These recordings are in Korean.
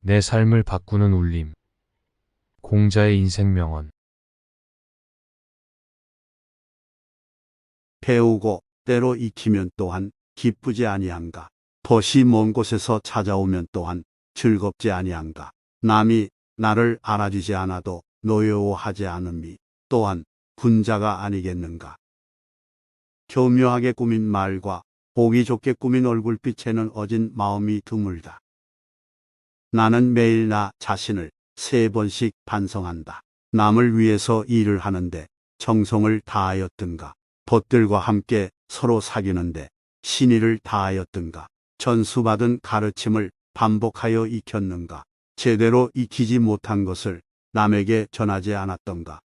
내 삶을 바꾸는 울림. 공자의 인생 명언. 배우고 때로 익히면 또한 기쁘지 아니한가. 벗이 먼 곳에서 찾아오면 또한 즐겁지 아니한가. 남이 나를 알아주지 않아도 노여워하지 않음이 또한 군자가 아니겠는가. 교묘하게 꾸민 말과 보기 좋게 꾸민 얼굴빛에는 어진 마음이 드물다. 나는 매일 나 자신을 3번씩 반성한다. 남을 위해서 일을 하는데 정성을 다하였든가, 벗들과 함께 서로 사귀는데 신의를 다하였든가, 전수받은 가르침을 반복하여 익혔는가, 제대로 익히지 못한 것을 남에게 전하지 않았던가.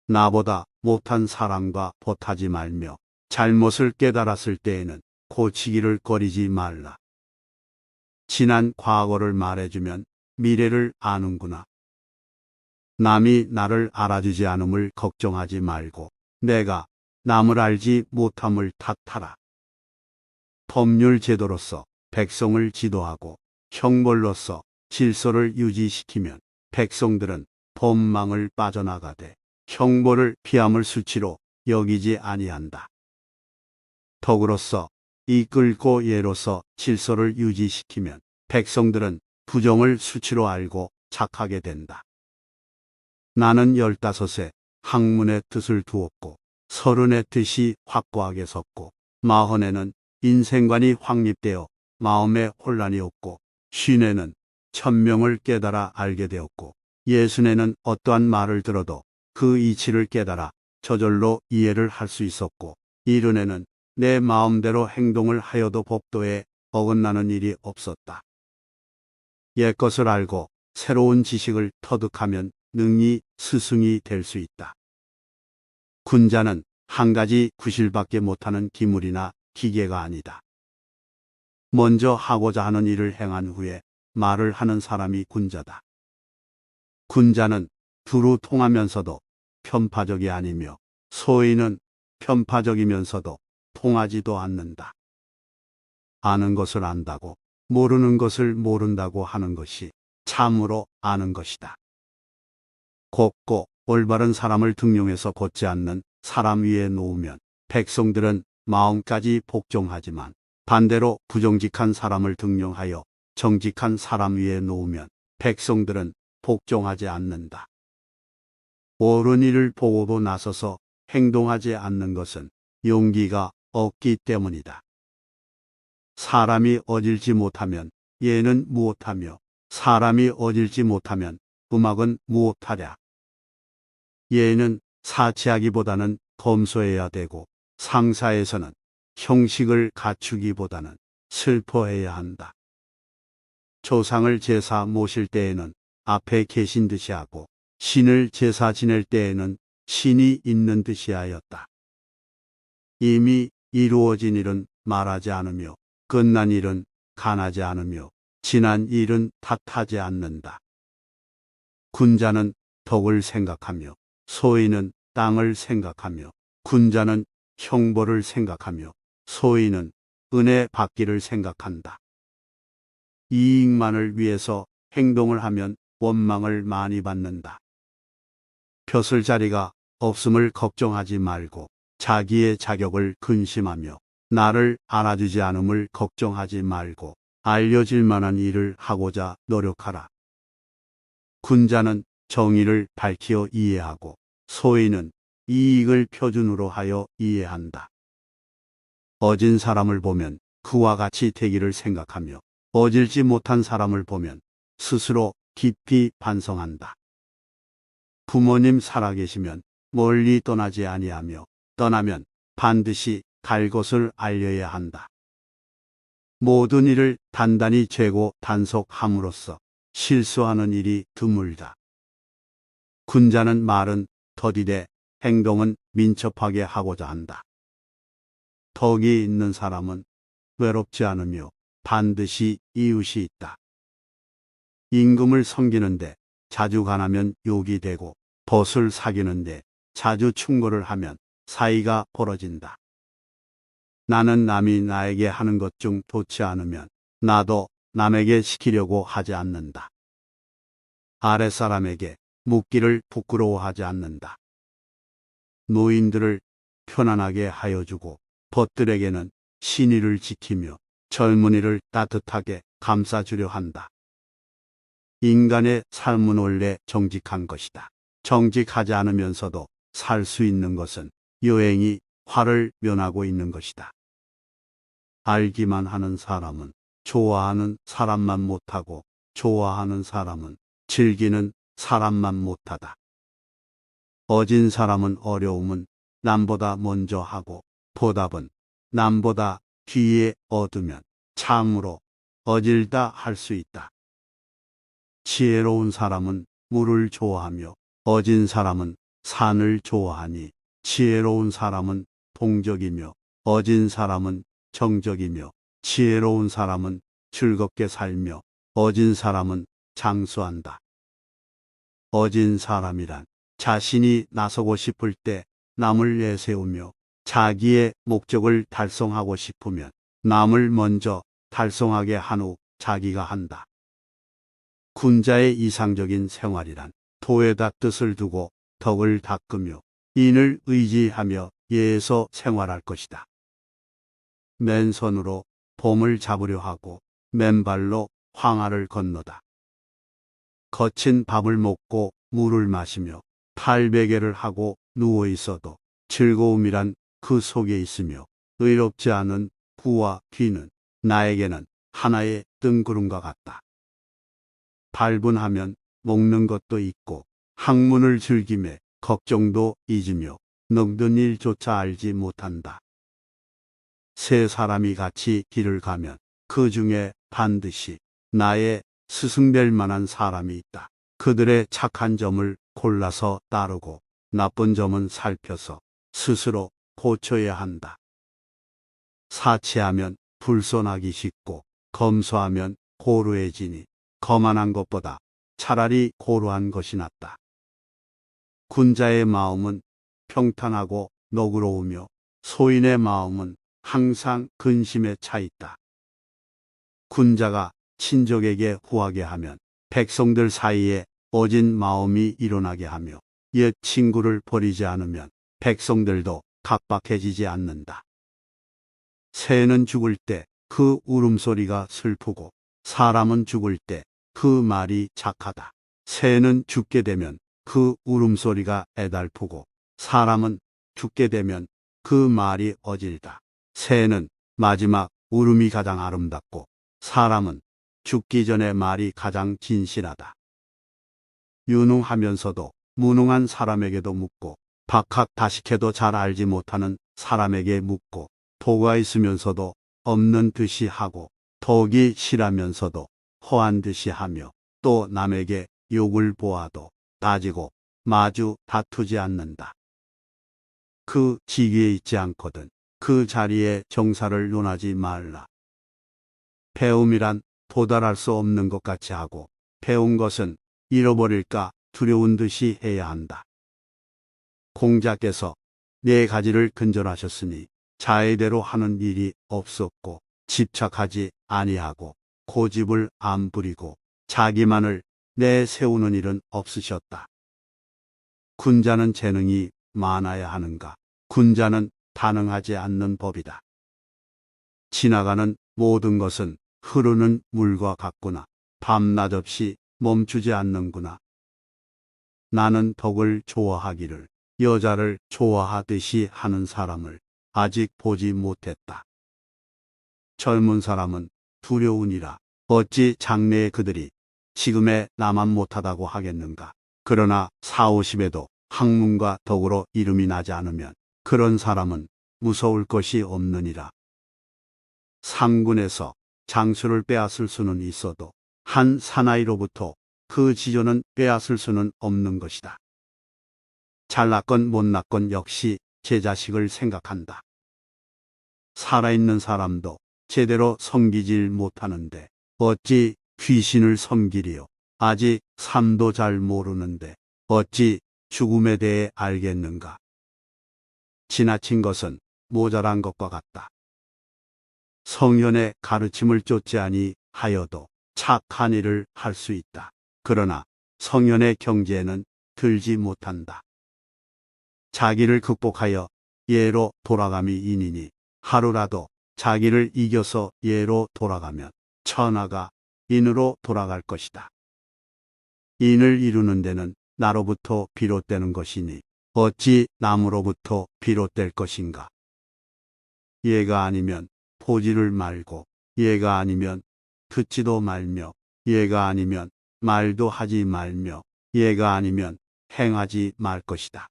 나보다 못한 사람과 벗하지 말며 잘못을 깨달았을 때에는 고치기를 꺼리지 말라. 지난 과거를 말해주면 미래를 아는구나. 남이 나를 알아주지 않음을 걱정하지 말고 내가 남을 알지 못함을 탓하라. 법률 제도로서 백성을 지도하고 형벌로서 질서를 유지시키면 백성들은 법망을 빠져나가되 형벌을 피함을 수치로 여기지 아니한다. 덕으로서 이끌고 예로서 질서를 유지시키면 백성들은 부정을 수치로 알고 착하게 된다. 나는 15에 학문의 뜻을 두었고 30의 뜻이 확고하게 섰고 40에는 인생관이 확립되어 마음에 혼란이 없고 50에는 천명을 깨달아 알게 되었고 60에는 어떠한 말을 들어도 그 이치를 깨달아 저절로 이해를 할 수 있었고 70에는 내 마음대로 행동을 하여도 법도에 어긋나는 일이 없었다. 옛것을 알고 새로운 지식을 터득하면 능히 스승이 될 수 있다. 군자는 한 가지 구실밖에 못하는 기물이나 기계가 아니다. 먼저 하고자 하는 일을 행한 후에 말을 하는 사람이 군자다. 군자는 두루 통하면서도 편파적이 아니며 소인은 편파적이면서도 통하지도 않는다. 아는 것을 안다고 모르는 것을 모른다고 하는 것이 참으로 아는 것이다. 곱고 올바른 사람을 등용해서 걷지 않는 사람 위에 놓으면 백성들은 마음까지 복종하지만 반대로 부정직한 사람을 등용하여 정직한 사람 위에 놓으면 백성들은 복종하지 않는다. 옳은 일을 보고도 나서서 행동하지 않는 것은 용기가 없기 때문이다. 사람이 어질지 못하면 예는 무엇하며 사람이 어질지 못하면 음악은 무엇하랴. 예는 사치하기보다는 검소해야 되고 상사에서는 형식을 갖추기보다는 슬퍼해야 한다. 조상을 제사 모실 때에는 앞에 계신 듯이 하고 신을 제사 지낼 때에는 신이 있는 듯이 하였다. 이미 이루어진 일은 말하지 않으며 끝난 일은 간하지 않으며 지난 일은 탓하지 않는다. 군자는 덕을 생각하며 소인은 땅을 생각하며 군자는 형벌을 생각하며 소인은 은혜 받기를 생각한다. 이익만을 위해서 행동을 하면 원망을 많이 받는다. 벼슬 자리가 없음을 걱정하지 말고 자기의 자격을 근심하며 나를 알아주지 않음을 걱정하지 말고 알려질 만한 일을 하고자 노력하라. 군자는 정의를 밝히어 이해하고 소인은 이익을 표준으로 하여 이해한다. 어진 사람을 보면 그와 같이 되기를 생각하며 어질지 못한 사람을 보면 스스로 깊이 반성한다. 부모님 살아계시면 멀리 떠나지 아니하며 떠나면 반드시 갈 곳을 알려야 한다. 모든 일을 단단히 재고 단속함으로써 실수하는 일이 드물다. 군자는 말은 더디되 행동은 민첩하게 하고자 한다. 덕이 있는 사람은 외롭지 않으며 반드시 이웃이 있다. 임금을 섬기는데 자주 간하면 욕이 되고 벗을 사귀는데 자주 충고를 하면 사이가 벌어진다. 나는 남이 나에게 하는 것 중 좋지 않으면 나도 남에게 시키려고 하지 않는다. 아랫사람에게 묻기를 부끄러워하지 않는다. 노인들을 편안하게 하여주고 벗들에게는 신의를 지키며 젊은이를 따뜻하게 감싸주려 한다. 인간의 삶은 원래 정직한 것이다. 정직하지 않으면서도 살 수 있는 것은 여행이 화를 면하고 있는 것이다. 알기만 하는 사람은 좋아하는 사람만 못하고 좋아하는 사람은 즐기는 사람만 못하다. 어진 사람은 어려움은 남보다 먼저 하고 보답은 남보다 뒤에 얻으면 참으로 어질다 할 수 있다. 지혜로운 사람은 물을 좋아하며 어진 사람은 산을 좋아하니 지혜로운 사람은 동적이며 어진 사람은 정적이며 지혜로운 사람은 즐겁게 살며 어진 사람은 장수한다. 어진 사람이란 자신이 나서고 싶을 때 남을 내세우며 자기의 목적을 달성하고 싶으면 남을 먼저 달성하게 한 후 자기가 한다. 군자의 이상적인 생활이란 도에다 뜻을 두고 덕을 닦으며 인을 의지하며 예에서 생활할 것이다. 맨손으로 봄을 잡으려 하고 맨발로 황하를 건너다. 거친 밥을 먹고 물을 마시며 팔베개를 하고 누워 있어도 즐거움이란 그 속에 있으며 의롭지 않은 부와 귀는 나에게는 하나의 뜬구름과 같다. 발분하면 먹는 것도 있고 학문을 즐기며 걱정도 잊으며 넉든 일조차 알지 못한다. 세 사람이 같이 길을 가면 그 중에 반드시 나의 스승될 만한 사람이 있다. 그들의 착한 점을 골라서 따르고 나쁜 점은 살펴서 스스로 고쳐야 한다. 사치하면 불손하기 쉽고 검소하면 고루해지니 거만한 것보다 차라리 고루한 것이 낫다. 군자의 마음은 평탄하고 너그러우며 소인의 마음은 항상 근심에 차 있다. 군자가 친족에게 후하게 하면 백성들 사이에 어진 마음이 일어나게 하며 옛 친구를 버리지 않으면 백성들도 각박해지지 않는다. 새는 죽을 때 그 울음소리가 슬프고 사람은 죽을 때 그 말이 착하다. 새는 죽게 되면 그 울음소리가 애달프고 사람은 죽게 되면 그 말이 어질다. 새는 마지막 울음이 가장 아름답고 사람은 죽기 전에 말이 가장 진실하다. 유능하면서도 무능한 사람에게도 묻고 박학다식해도 잘 알지 못하는 사람에게 묻고 도가 있으면서도 없는 듯이 하고 덕이 실하면서도 허한 듯이 하며 또 남에게 욕을 보아도 따지고 마주 다투지 않는다. 그 직위에 있지 않거든 그 자리에 정사를 논하지 말라. 배움이란 도달할 수 없는 것 같이 하고 배운 것은 잃어버릴까 두려운 듯이 해야 한다. 공자께서 네 가지를 근절하셨으니 자의대로 하는 일이 없었고 집착하지 아니하고 고집을 안 부리고 자기만을 내세우는 일은 없으셨다. 군자는 재능이 많아야 하는가? 군자는 반응하지 않는 법이다. 지나가는 모든 것은 흐르는 물과 같구나. 밤낮 없이 멈추지 않는구나. 나는 덕을 좋아하기를 여자를 좋아하듯이 하는 사람을 아직 보지 못했다. 젊은 사람은 두려우니라. 어찌 장래의 그들이 지금의 나만 못하다고 하겠는가. 그러나 40~50에도 학문과 덕으로 이름이 나지 않으면 그런 사람은 무서울 것이 없느니라. 상군에서 장수를 빼앗을 수는 있어도 한 사나이로부터 그 지조는 빼앗을 수는 없는 것이다. 잘났건 못났건 역시 제 자식을 생각한다. 살아있는 사람도 제대로 섬기질 못하는데 어찌 귀신을 섬기리요. 아직 삶도 잘 모르는데 어찌 죽음에 대해 알겠는가. 지나친 것은 모자란 것과 같다. 성현의 가르침을 쫓지 아니 하여도 착한 일을 할 수 있다. 그러나 성현의 경지에는 들지 못한다. 자기를 극복하여 예로 돌아감이 인이니 하루라도 자기를 이겨서 예로 돌아가면 천하가 인으로 돌아갈 것이다. 인을 이루는 데는 나로부터 비롯되는 것이니 어찌 남으로부터 비롯될 것인가. 얘가 아니면 보지를 말고 얘가 아니면 듣지도 말며 얘가 아니면 말도 하지 말며 얘가 아니면 행하지 말 것이다.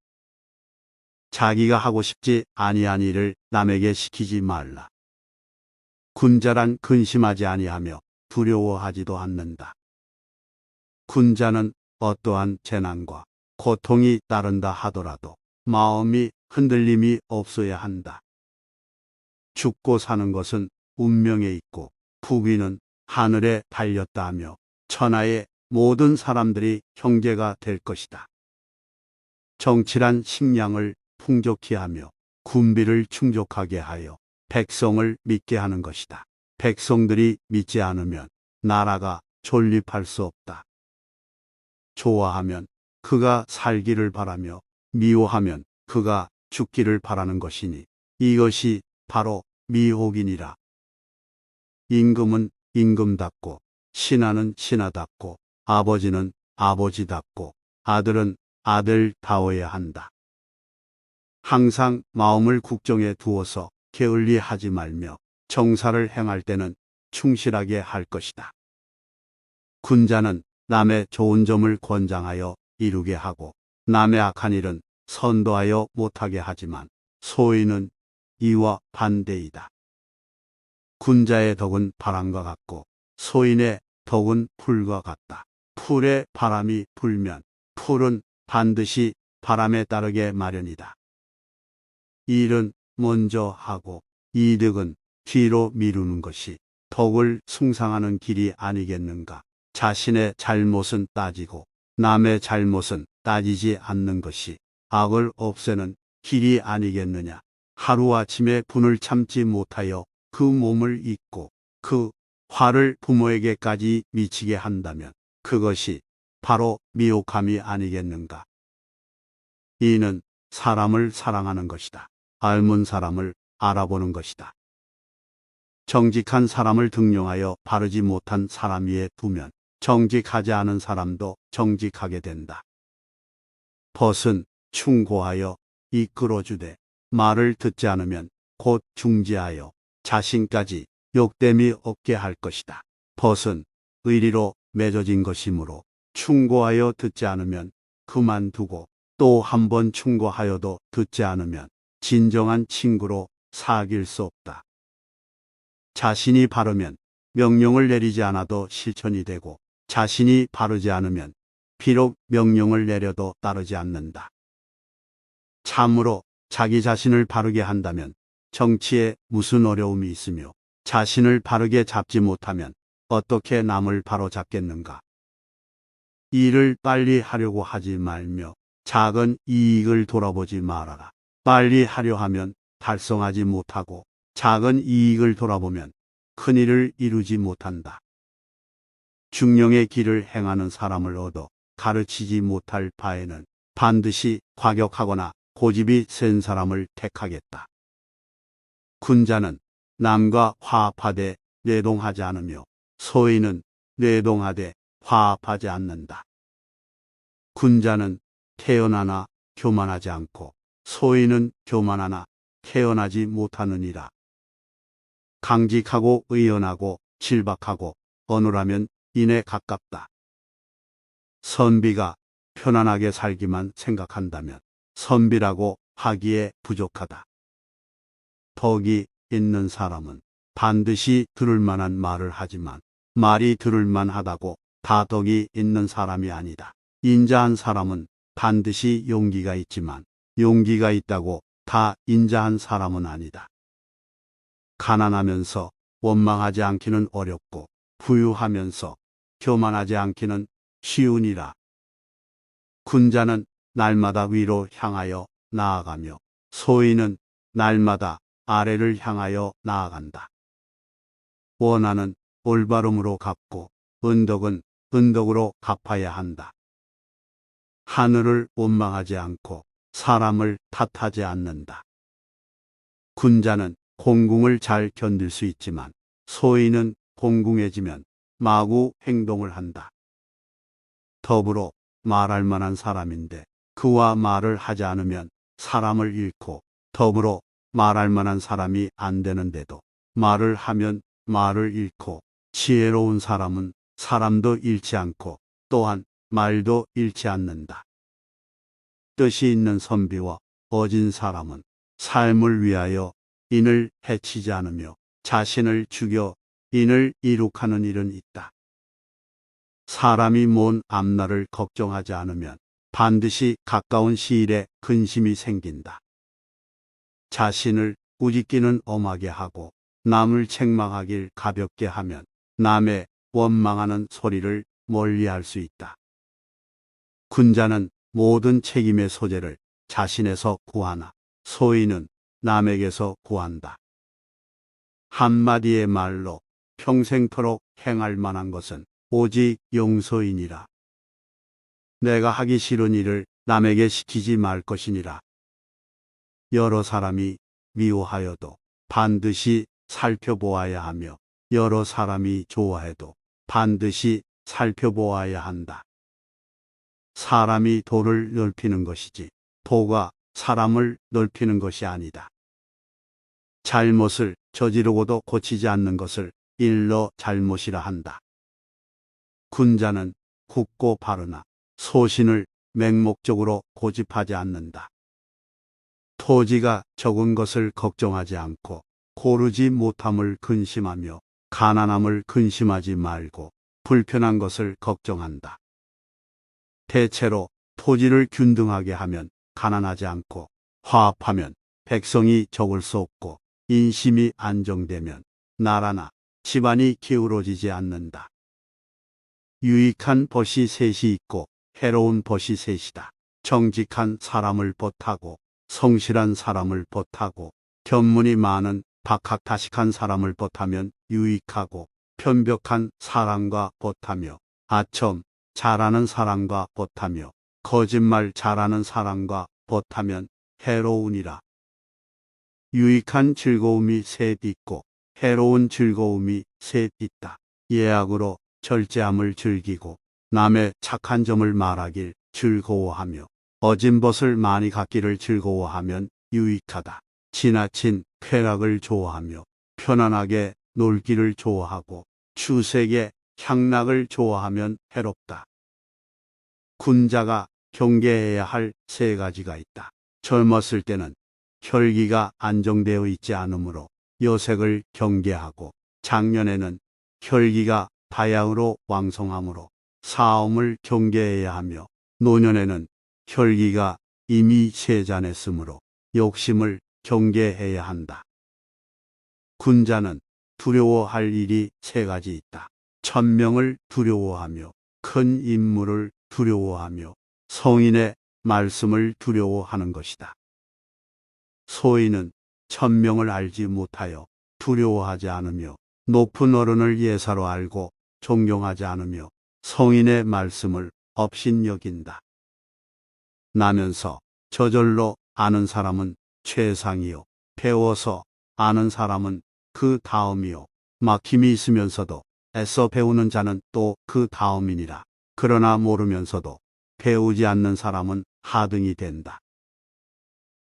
자기가 하고 싶지 아니한 일을 남에게 시키지 말라. 군자란 근심하지 아니하며 두려워하지도 않는다. 군자는 어떠한 재난과 고통이 따른다 하더라도 마음이 흔들림이 없어야 한다. 죽고 사는 것은 운명에 있고 부귀는 하늘에 달렸다 하며 천하의 모든 사람들이 형제가 될 것이다. 정치란 식량을 풍족히 하며 군비를 충족하게 하여 백성을 믿게 하는 것이다. 백성들이 믿지 않으면 나라가 존립할 수 없다. 좋아하면 그가 살기를 바라며 미워하면 그가 죽기를 바라는 것이니 이것이 바로 미혹이니라. 임금은 임금답고 신하는 신하답고 아버지는 아버지답고 아들은 아들다워야 한다. 항상 마음을 국정에 두어서 게을리하지 말며 정사를 행할 때는 충실하게 할 것이다. 군자는 남의 좋은 점을 권장하여 이루게 하고 남의 악한 일은 선도하여 못하게 하지만 소인은 이와 반대이다. 군자의 덕은 바람과 같고 소인의 덕은 풀과 같다. 풀에 바람이 불면 풀은 반드시 바람에 따르게 마련이다. 일은 먼저 하고 이득은 뒤로 미루는 것이 덕을 숭상하는 길이 아니겠는가. 자신의 잘못은 따지고 남의 잘못은 따지지 않는 것이 악을 없애는 길이 아니겠느냐. 하루아침에 분을 참지 못하여 그 몸을 잊고 그 화를 부모에게까지 미치게 한다면 그것이 바로 미혹함이 아니겠는가. 이는 사람을 사랑하는 것이다. 닮은 사람을 알아보는 것이다. 정직한 사람을 등용하여 바르지 못한 사람 위에 두면 정직하지 않은 사람도 정직하게 된다. 벗은 충고하여 이끌어주되 말을 듣지 않으면 곧 중지하여 자신까지 욕됨이 없게 할 것이다. 벗은 의리로 맺어진 것이므로 충고하여 듣지 않으면 그만두고 또 한 번 충고하여도 듣지 않으면 진정한 친구로 사귈 수 없다. 자신이 바르면 명령을 내리지 않아도 실천이 되고 자신이 바르지 않으면 비록 명령을 내려도 따르지 않는다. 참으로 자기 자신을 바르게 한다면 정치에 무슨 어려움이 있으며 자신을 바르게 잡지 못하면 어떻게 남을 바로잡겠는가. 일을 빨리 하려고 하지 말며 작은 이익을 돌아보지 말아라. 빨리 하려 하면 달성하지 못하고 작은 이익을 돌아보면 큰 일을 이루지 못한다. 중령의 길을 행하는 사람을 얻어 가르치지 못할 바에는 반드시 과격하거나 고집이 센 사람을 택하겠다. 군자는 남과 화합하되 내동하지 않으며 소인은 내동하되 화합하지 않는다. 군자는 태어나나 교만하지 않고 소인은 교만하나 태어나지 못하느니라. 강직하고 의연하고 질박하고 어눌하면 인에 가깝다. 선비가 편안하게 살기만 생각한다면 선비라고 하기에 부족하다. 덕이 있는 사람은 반드시 들을 만한 말을 하지만 말이 들을 만하다고 다 덕이 있는 사람이 아니다. 인자한 사람은 반드시 용기가 있지만 용기가 있다고 다 인자한 사람은 아니다. 가난하면서 원망하지 않기는 어렵고 부유하면서 교만하지 않기는 쉬우니라. 군자는 날마다 위로 향하여 나아가며 소인은 날마다 아래를 향하여 나아간다. 원하는 올바름으로 갚고 은덕은 은덕으로 갚아야 한다. 하늘을 원망하지 않고 사람을 탓하지 않는다. 군자는 공궁을 잘 견딜 수 있지만 소인은 공궁해지면 마구 행동을 한다. 더불어 말할 만한 사람인데 그와 말을 하지 않으면 사람을 잃고 더불어 말할 만한 사람이 안 되는데도 말을 하면 말을 잃고 지혜로운 사람은 사람도 잃지 않고 또한 말도 잃지 않는다. 뜻이 있는 선비와 어진 사람은 삶을 위하여 인을 해치지 않으며 자신을 죽여 인을 이룩하는 일은 있다. 사람이 먼 앞날을 걱정하지 않으면 반드시 가까운 시일에 근심이 생긴다. 자신을 꾸짖기는 엄하게 하고 남을 책망하길 가볍게 하면 남의 원망하는 소리를 멀리할 수 있다. 군자는 모든 책임의 소재를 자신에서 구하나 소인은 남에게서 구한다. 한마디의 말로 평생토록 행할 만한 것은 오직 용서이니라. 내가 하기 싫은 일을 남에게 시키지 말 것이니라. 여러 사람이 미워하여도 반드시 살펴보아야 하며 여러 사람이 좋아해도 반드시 살펴보아야 한다. 사람이 도를 넓히는 것이지 도가 사람을 넓히는 것이 아니다. 잘못을 저지르고도 고치지 않는 것을 일러 잘못이라 한다. 군자는 굳고 바르나 소신을 맹목적으로 고집하지 않는다. 토지가 적은 것을 걱정하지 않고 고르지 못함을 근심하며 가난함을 근심하지 말고 불편한 것을 걱정한다. 대체로 토지를 균등하게 하면 가난하지 않고 화합하면 백성이 적을 수 없고 인심이 안정되면 나라나 집안이 기울어지지 않는다. 유익한 벗이 셋이 있고 해로운 벗이 셋이다. 정직한 사람을 벗하고 성실한 사람을 벗하고 견문이 많은 박학다식한 사람을 벗하면 유익하고 편벽한 사람과 벗하며 아첨 잘하는 사람과 벗하며 거짓말 잘하는 사람과 벗하면 해로우니라. 유익한 즐거움이 셋 있고 해로운 즐거움이 셋 있다. 예약으로 절제함을 즐기고 남의 착한 점을 말하길 즐거워하며 어진 벗을 많이 갖기를 즐거워하면 유익하다. 지나친 쾌락을 좋아하며 편안하게 놀기를 좋아하고 추색의 향락을 좋아하면 해롭다. 군자가 경계해야 할 세 가지가 있다. 젊었을 때는 혈기가 안정되어 있지 않으므로 여색을 경계하고 장년에는 혈기가 바양으로 왕성하므로 사움을 경계해야 하며 노년에는 혈기가 이미 세잔했으므로 욕심을 경계해야 한다. 군자는 두려워할 일이 세 가지 있다. 천명을 두려워하며 큰 인물을 두려워하며 성인의 말씀을 두려워하는 것이다. 소인은 천명을 알지 못하여 두려워하지 않으며 높은 어른을 예사로 알고 존경하지 않으며 성인의 말씀을 업신여긴다. 나면서 저절로 아는 사람은 최상이요 배워서 아는 사람은 그 다음이요 막힘이 있으면서도 애써 배우는 자는 또 그 다음이니라. 그러나 모르면서도 배우지 않는 사람은 하등이 된다.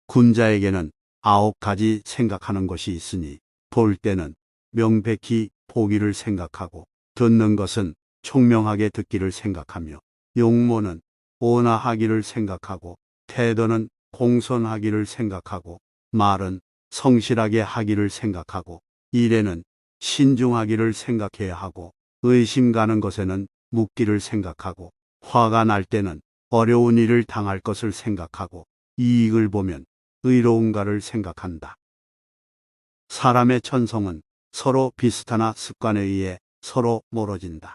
군자에게는 9가지 생각하는 것이 있으니 볼 때는 명백히 보기를 생각하고 듣는 것은 총명하게 듣기를 생각하며 용모는 온화하기를 생각하고 태도는 공손하기를 생각하고 말은 성실하게 하기를 생각하고 일에는 신중하기를 생각해야 하고 의심 가는 것에는 묻기를 생각하고 화가 날 때는 어려운 일을 당할 것을 생각하고 이익을 보면 의로운가를 생각한다. 사람의 천성은 서로 비슷하나 습관에 의해 서로 멀어진다.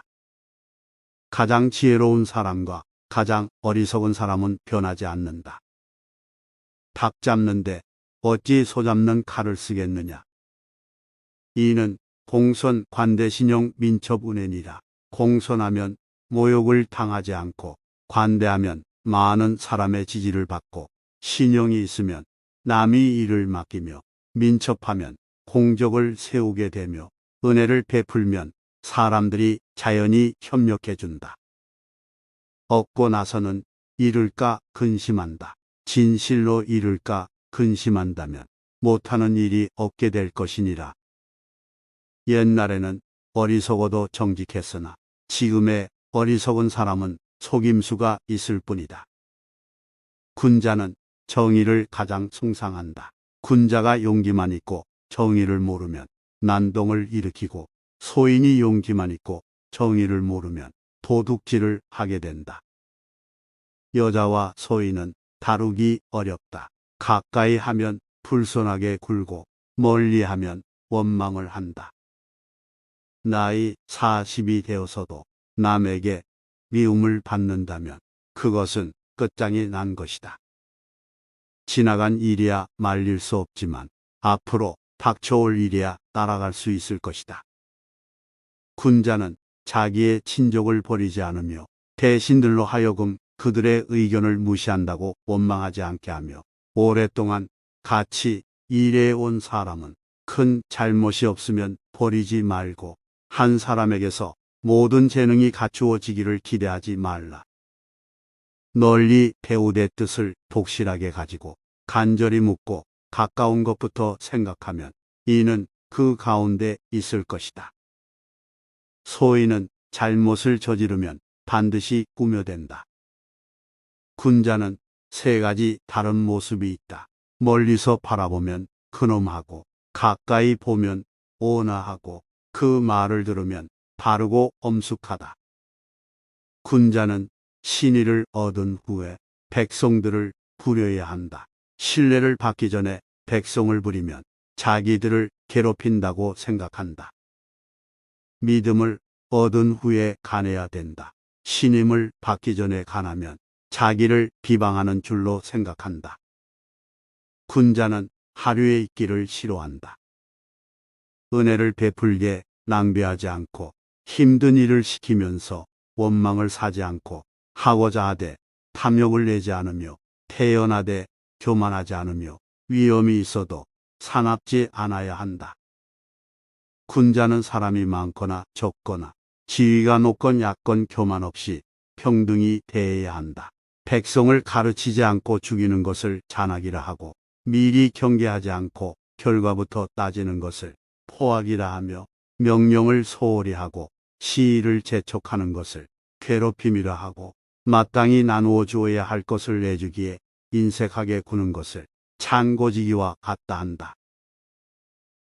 가장 지혜로운 사람과 가장 어리석은 사람은 변하지 않는다. 닭 잡는데 어찌 소 잡는 칼을 쓰겠느냐. 이는 공손 관대신용 민첩운행이라. 공손하면 모욕을 당하지 않고 관대하면 많은 사람의 지지를 받고 신용이 있으면 남이 일을 맡기며 민첩하면 공적을 세우게 되며 은혜를 베풀면 사람들이 자연히 협력해 준다. 얻고 나서는 잃을까 근심한다. 진실로 잃을까 근심한다면 못하는 일이 없게 될 것이니라. 옛날에는 어리석어도 정직했으나 지금의 어리석은 사람은 속임수가 있을 뿐이다. 군자는 정의를 가장 숭상한다. 군자가 용기만 있고 정의를 모르면 난동을 일으키고 소인이 용기만 있고 정의를 모르면 도둑질을 하게 된다. 여자와 소인은 다루기 어렵다. 가까이 하면 불손하게 굴고 멀리 하면 원망을 한다. 나이 40이 되어서도 남에게 미움을 받는다면 그것은 끝장이 난 것이다. 지나간 일이야 말릴 수 없지만 앞으로 닥쳐올 일이야 따라갈 수 있을 것이다. 군자는 자기의 친족을 버리지 않으며 대신들로 하여금 그들의 의견을 무시한다고 원망하지 않게 하며 오랫동안 같이 일해온 사람은 큰 잘못이 없으면 버리지 말고 한 사람에게서 모든 재능이 갖추어지기를 기대하지 말라. 널리 배우되 뜻을 독실하게 가지고 간절히 묻고 가까운 것부터 생각하면 이는 그 가운데 있을 것이다. 소인은 잘못을 저지르면 반드시 꾸며댄다. 군자는 세 가지 다른 모습이 있다. 멀리서 바라보면 근엄하고 가까이 보면 온화하고 그 말을 들으면 바르고 엄숙하다. 군자는 신의를 얻은 후에 백성들을 부려야 한다. 신뢰를 받기 전에 백성을 부리면 자기들을 괴롭힌다고 생각한다. 믿음을 얻은 후에 간해야 된다. 신임을 받기 전에 간하면 자기를 비방하는 줄로 생각한다. 군자는 하류에 있기를 싫어한다. 은혜를 베풀게 낭비하지 않고 힘든 일을 시키면서 원망을 사지 않고 하고자 하되 탐욕을 내지 않으며 태연하되 교만하지 않으며 위험이 있어도 사납지 않아야 한다. 군자는 사람이 많거나 적거나 지위가 높건 약건 교만 없이 평등히 대해야 한다. 백성을 가르치지 않고 죽이는 것을 잔악이라 하고 미리 경계하지 않고 결과부터 따지는 것을 포악이라 하며 명령을 소홀히 하고 시의를 재촉하는 것을 괴롭힘이라 하고 마땅히 나누어 주어야 할 것을 내주기에 인색하게 구는 것을 찬고지기와 같다 한다.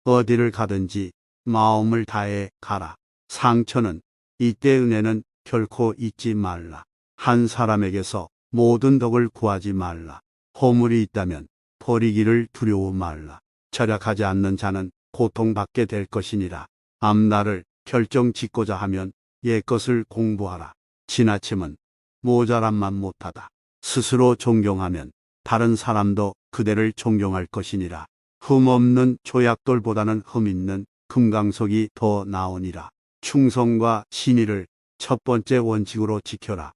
어디를 가든지 마음을 다해 가라. 상처는 이때 은혜는 결코 잊지 말라. 한 사람에게서 모든 덕을 구하지 말라. 허물이 있다면 버리기를 두려워 말라. 절약하지 않는 자는 고통받게 될 것이니라. 앞날을 결정 짓고자 하면 옛것을 공부하라. 지나침은 모자람만 못하다. 스스로 존경하면 다른 사람도 그대를 존경할 것이니라. 흠 없는 조약돌보다는 흠 있는 금강석이 더 나으니라. 충성과 신의를 첫 번째 원칙으로 지켜라.